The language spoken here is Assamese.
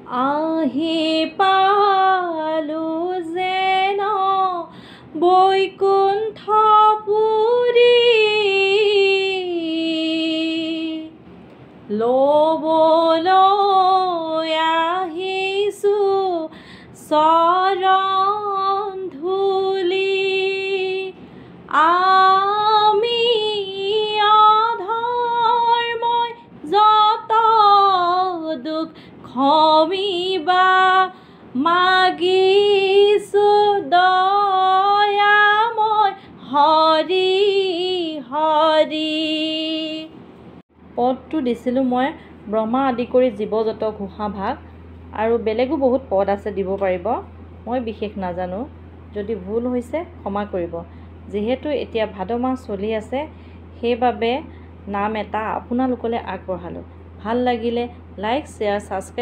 আহি পালো যেন বৈকুণ্ঠপুৰী ল'বলৈ আহিছোঁ চৰণ ধূলি আমি অধৰ্মই যত দুখ ক্ষমিবা মাগিছোঁ দয়াময় হৰি হৰি। পদটো দিছিলোঁ মই ব্ৰহ্মা আদি কৰি জীৱ যত ঘোষা ভাগ, আৰু বেলেগো বহুত পদ আছে দিব পাৰিব, মই বিশেষ নাজানো। যদি ভুল হৈছে ক্ষমা কৰিব। যিহেতু এতিয়া ভাদ মাহ চলি আছে, সেইবাবে নাম এটা আপোনালোকলৈ আগবঢ়ালোঁ। ভাল লাগিলে লাইক, শ্বেয়াৰ, ছাবস্ক্ৰাইব